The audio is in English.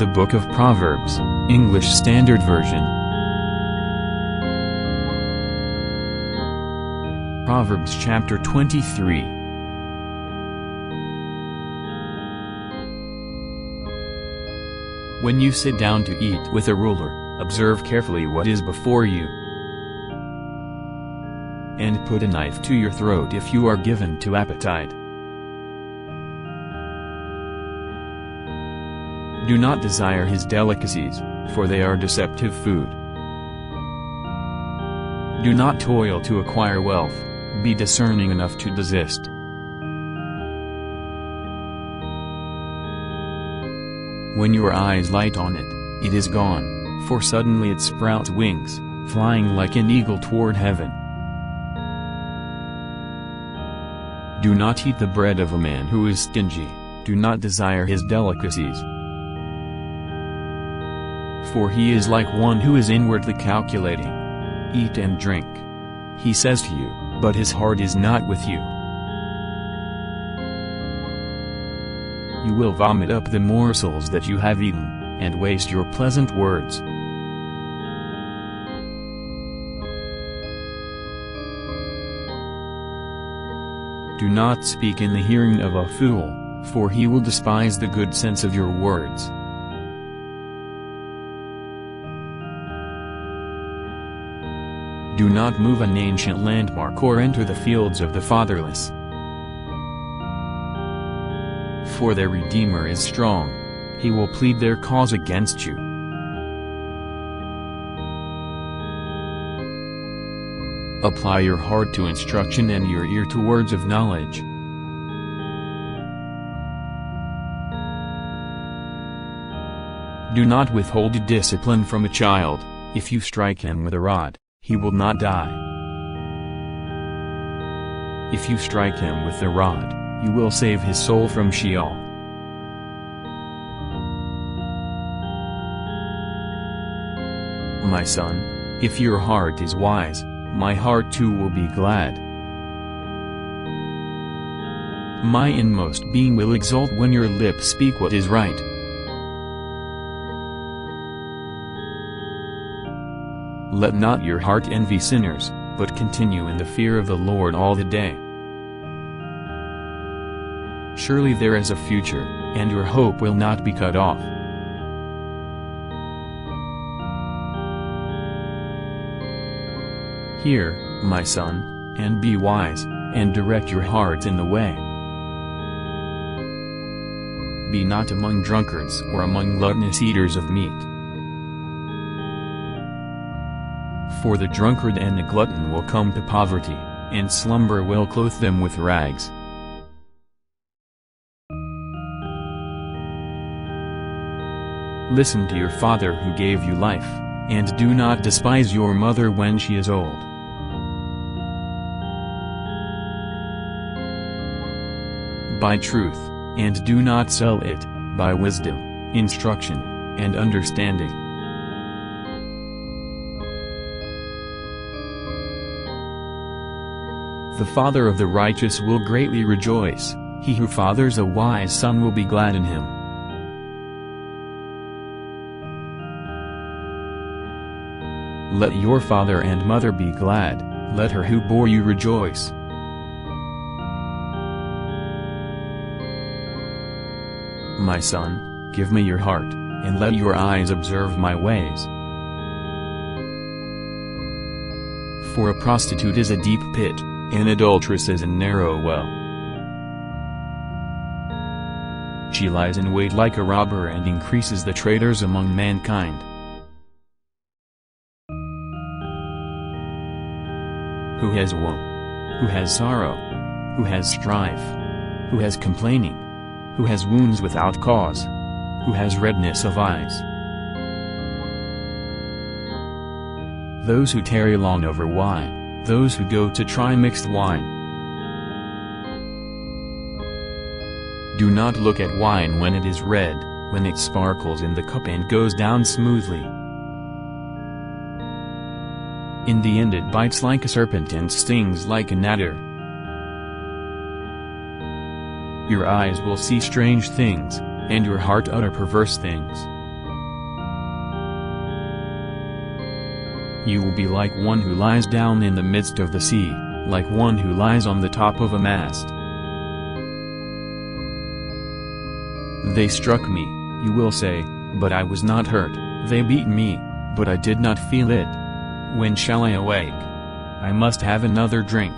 The Book of Proverbs, English Standard Version. Proverbs chapter 23. When you sit down to eat with a ruler, observe carefully what is before you, and put a knife to your throat if you are given to appetite. Do not desire his delicacies, for they are deceptive food. Do not toil to acquire wealth, be discerning enough to desist. When your eyes light on it, it is gone, for suddenly it sprouts wings, flying like an eagle toward heaven. Do not eat the bread of a man who is stingy, do not desire his delicacies. For he is like one who is inwardly calculating. Eat and drink, he says to you, but his heart is not with you. You will vomit up the morsels that you have eaten, and waste your pleasant words. Do not speak in the hearing of a fool, for he will despise the good sense of your words. Do not move an ancient landmark or enter the fields of the fatherless. For their Redeemer is strong, he will plead their cause against you. Apply your heart to instruction and your ear to words of knowledge. Do not withhold discipline from a child. If you strike him with a rod, he will not die. If you strike him with the rod, you will save his soul from Sheol. My son, if your heart is wise, my heart too will be glad. My inmost being will exult when your lips speak what is right. Let not your heart envy sinners, but continue in the fear of the Lord all the day. Surely there is a future, and your hope will not be cut off. Hear, my son, and be wise, and direct your heart in the way. Be not among drunkards or among gluttonous eaters of meat. For the drunkard and the glutton will come to poverty, and slumber will clothe them with rags. Listen to your father who gave you life, and do not despise your mother when she is old. Buy truth, and do not sell it, buy wisdom, instruction, and understanding. The father of the righteous will greatly rejoice, he who fathers a wise son will be glad in him. Let your father and mother be glad, let her who bore you rejoice. My son, give me your heart, and let your eyes observe my ways. For a prostitute is a deep pit, an adulteress is a narrow well. She lies in wait like a robber and increases the traitors among mankind. Who has woe? Who has sorrow? Who has strife? Who has complaining? Who has wounds without cause? Who has redness of eyes? Those who tarry long over wine, those who go to try mixed wine. Do not look at wine when it is red, when it sparkles in the cup and goes down smoothly. In the end it bites like a serpent and stings like an adder. Your eyes will see strange things, and your heart utter perverse things. You will be like one who lies down in the midst of the sea, like one who lies on the top of a mast. They struck me, you will say, but I was not hurt. They beat me, but I did not feel it. When shall I awake? I must have another drink.